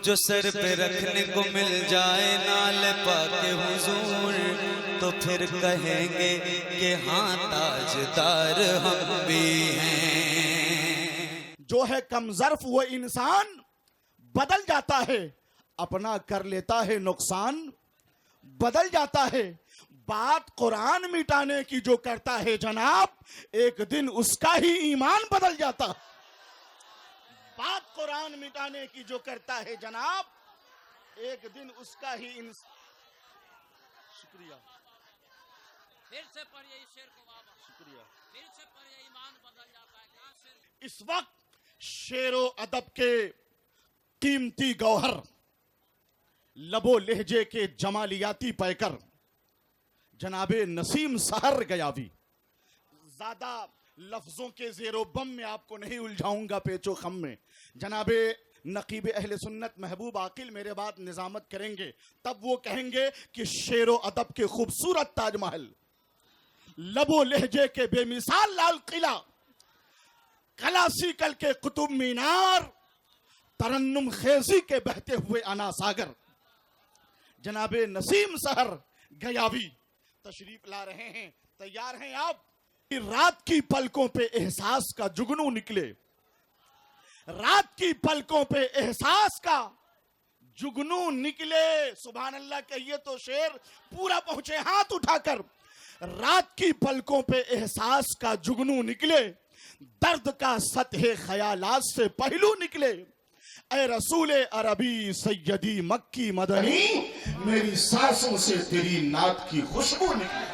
जो सर पे रखने को मिल जाए नाल पाके हुजूर, तो फिर कहेंगे कि हाँ ताजदार हम भी हैं। जो है कमजर्फ वो इंसान बदल जाता है, अपना कर लेता है नुकसान, बदल जाता है। बात कुरान मिटाने की जो करता है जनाब, एक दिन उसका ही ईमान बदल जाता। बात कुरान मिटाने की जो करता है जनाब, एक दिन उसका ही शुक्रिया, फिर से पढ़िए इस शेर को बाबा, शुक्रिया। फिर से पढ़िए, ईमान बदल जाता है। कहाँ शेर? इस वक्त शेरो अदब के कीमती गौहर, लबो लहजे के जमालियाती पैकर जनाबे नसीम सहर गयावी। ज्यादा लफ्जों के जेरो बम में आपको नहीं उलझाऊंगा पेचो खम में। जनाबे नकीब अहले सुन्नत महबूब आकिल मेरे बाद निजामत करेंगे, तब वो कहेंगे कि शेरो अदब के खूबसूरत ताजमहल, लबो लहजे के बेमिसाल लाल किला, कलासीकल के कुतुब मीनार, तरन्नुम खेजी के बहते हुए अना सागर जनाबे नसीम सहर गयावी तशरीफ ला रहे हैं। तैयार हैं आप? रात की पलकों पे एहसास का जुगनू निकले, रात की पलकों पे एहसास का जुगनू निकले। सुभान अल्लाह कहिए तो शेर पूरा पहुंचे हाथ उठाकर। रात की पलकों पे एहसास का जुगनू निकले, दर्द का सतह ख्यालात से पहलू निकले। ऐ रसूले अरबी सैयदी मक्की मदनी, मेरी सांसों से तेरी नात की खुशबू निकली।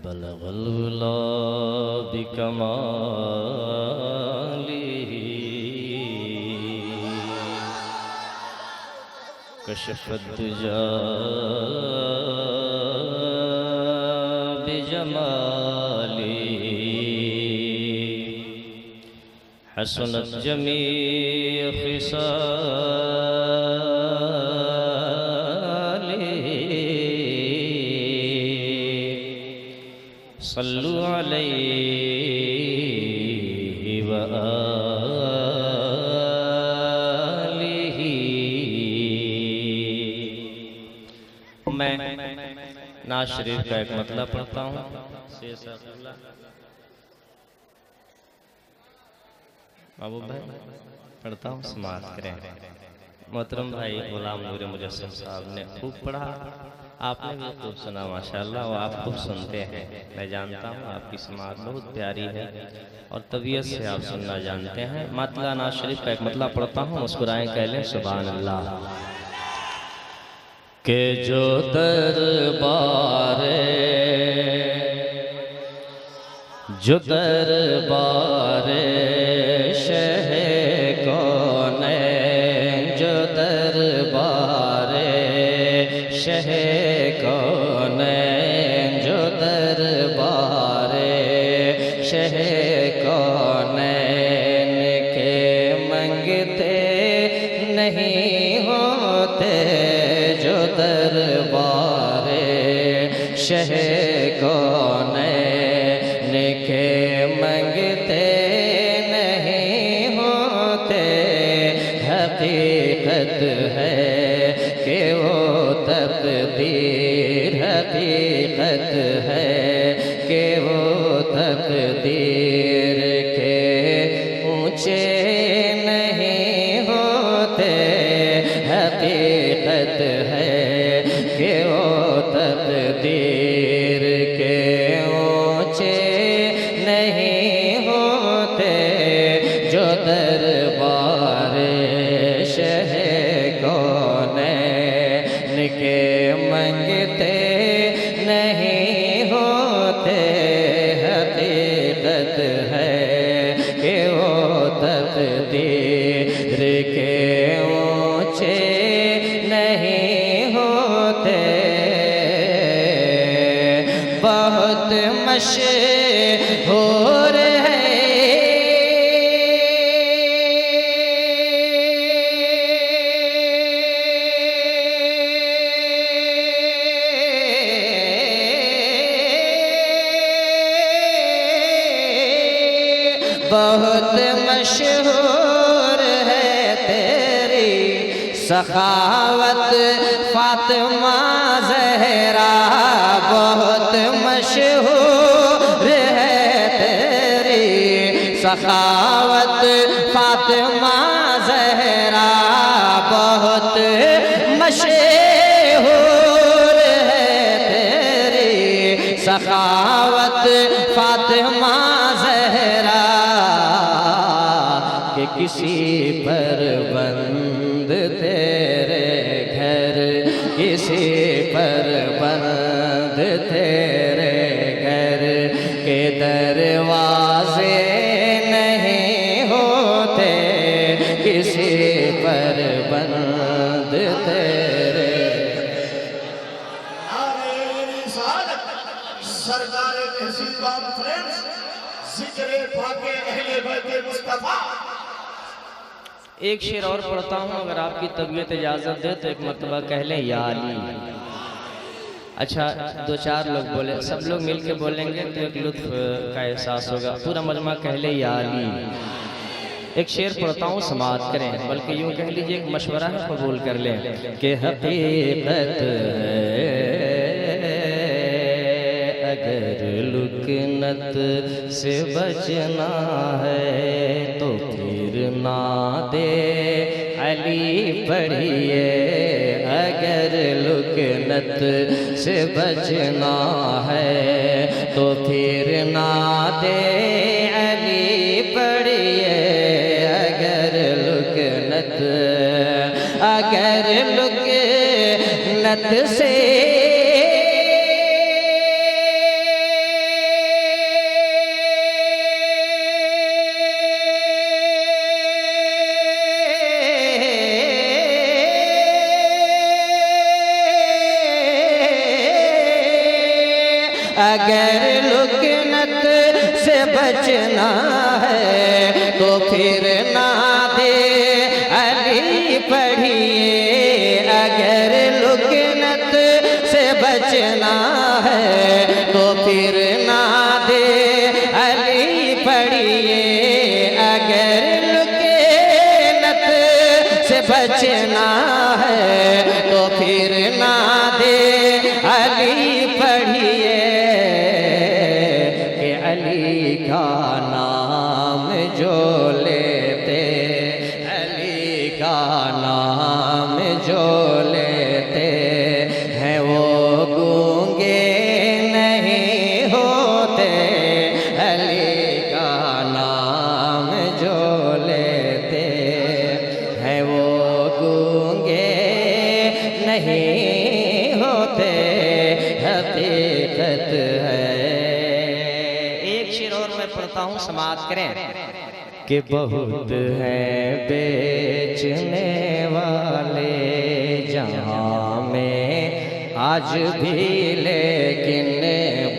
बलगल उला बिकमालिही कशफत दुजा बिजमालिही हसनत जमी खिसालिही सल्लु अलैहि व आलिही। मैं नाज शरीफ का एक मतलब पढ़ता हूँ। बाबू भाई पढ़ता हूँ, समाज करें। मोहतरम भाई गुलाम नूर मुजस्सिम साहब ने खूब पढ़ा, आपने भी खूब सुना माशाल्लाह, और आप खूब सुनते हैं। मैं जानता हूँ आपकी समाज बहुत प्यारी है और तबीयत से आप सुनना जानते हैं। मतला नाज शरीफ का एक मतलब पढ़ता हूँ, मुस्कुराएं कह लें सुभान अल्लाह। के जो दरबारे जो दरबारे शह कौने, जो दरबारे शह कौने, जो दरबारे शह कौने के मंगते नहीं होते, जो दरबारे शह कौने के मंगते नहीं होते। हकीकत है कि वो तकदीर, हकीकत है कि वो तकदीर के ऊंचे नहीं होते। हकीकत है कि वो तकदीर के ऊंचे नहीं होते, जो दरबार शह कौनैन के मंगते नहीं होते। हकीकत है कि वो तकदीर के ऊंचे नहीं होते। बहुत मशहूर है बहुत मशहूर सखावत फातिमा ज़हरा बहुत मशहूर है तेरी, सखावत फातिमा ज़हरा बहुत मशहूर है तेरी, सखावत फातिमा ज़हरा के किसी पर बंद तेरे घर, किसी पर बंद तेरे घर के दरवाजे नहीं होते, किसी पर बंद तेरे। नारे रिसालत सरकार तहसील कॉन्फ्रेंस जिक्र पाके अहले बैत मुस्तफा। एक शेर और पढ़ता हूँ, अगर आपकी तबीयत इजाज़त दे तो एक मरतबा कह लें या अली। अच्छा, दो चार लोग बोले, सब लोग मिलके बोलेंगे तो एक लुत्फ का एहसास होगा। पूरा मजमा कह ले या अली। एक शेर पढ़ता हूँ, समाअत करें, बल्कि यूँ कह लीजिए एक मशवरा है, कबूल कर लें कि हकीकत है अगर लुकनत से बचना है तो फिर ना दे अली पढ़िए, अगर लुकनत से बचना है तो फिर ना दे अली पढ़िए, अगर लुकनत, अगर लुकनत से अगर लुकनत से बचना है तो फिर ना दे अली पढ़िए, अगर लुकनत से बचना है तो फिर ना दे अली पढ़िए, अगर लुकनत से बचना है तो फिर ना दे अली पढ़िए, अली का नाम जो लेते, अली का नाम जो लेते हैं वो गूंगे नहीं होते, अली का नाम जो लेते हैं वो गूंगे नहीं होते, हकीकत है। पढ़ता हूँ, समाअत करें कि बहुत हैं बेचने वाले जहाँ में आज भी, लेकिन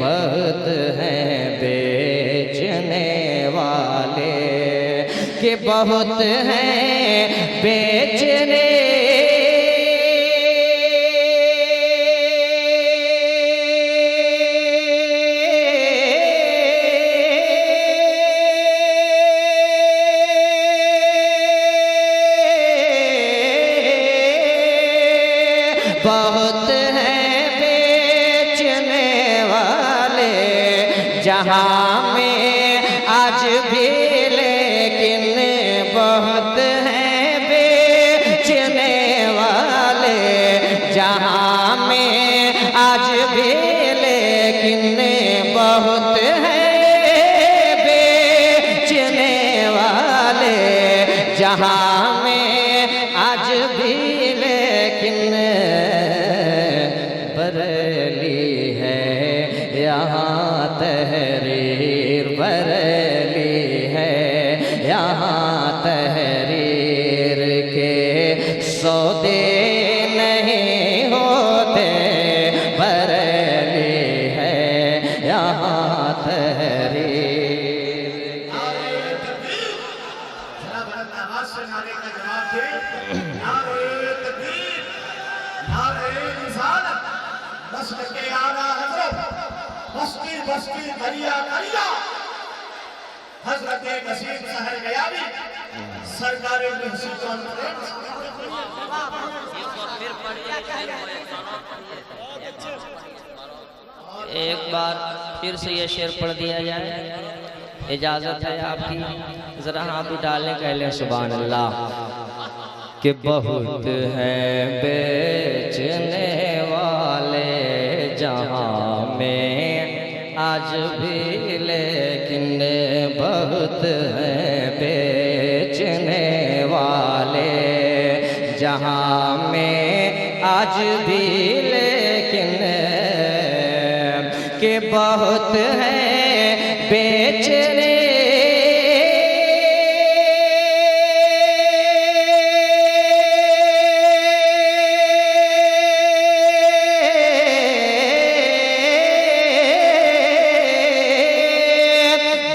बहुत हैं बेचने वाले, कि बहुत हैं बेचने बहुत हैं बेचने वाले जहाँ में आज भी, लेकिन बहुत हैं बेचने वाले जहाँ में आज भी, लेकिन बहुत हैं बेचने वाले जहाँ में आज भी, लेकिन बरेली है यहाँ तहरीर, बरेली है यहाँ तहरीर के सौदे नहीं होते, बरेली है यहाँ तहरीर। नारे का जवाब दे, नारे तकबीर, नारे रिसालत, बस के आला हजरत, बस्ती बस्ती दरिया दरिया, हजरत नसीम सहर गयावी। सरकारी महसी कॉन्फ्रेंस। फिर पढ़िए एक बार फिर से ये शेर पढ़ दिया जाए, इजाजत है आपकी? जरा हाथ उठाने कह लें सुभान अल्लाह। कि बहुत हैं बेचने वाले जहां में आज भी, लेकिन बहुत हैं बेचने वाले जहां में आज भी, लेकिन कि बहुत हैं बेचने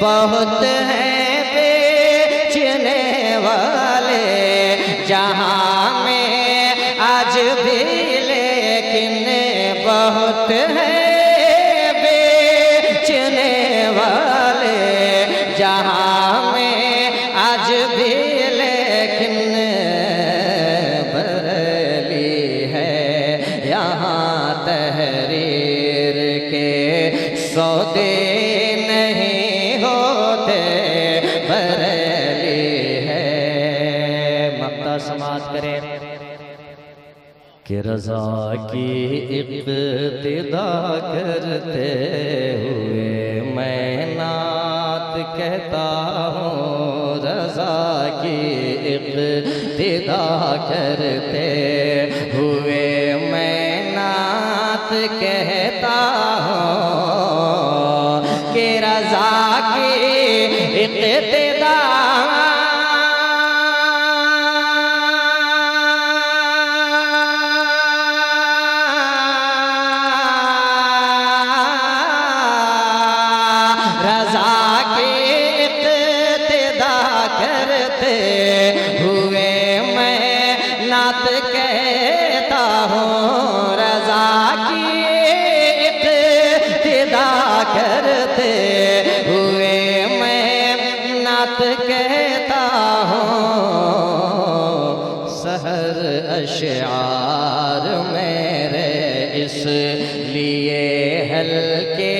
बहुत हैं बेचने वाले जहां में आज भी, लेकिन बहुत हैं बेचने वाले जहां में आज भी, लेकिन बरेली है यहाँ तहरीर के सौदे नहीं होते, बरेली है। मक्ता समाज करें कि रज़ा की इक़्तिदा करते हुए मैं नात कहता हूँ, रज़ा की इक़्तिदा करते हुए मैं नात कहता हूँ कि रज़ा की इक़्तिदा करते हुए मैं नात कहता हूँ, रज़ा की इक़्तिदा करते हुए मैं नात कहता हूँ। सहर अशआर मेरे इसलिए हल्के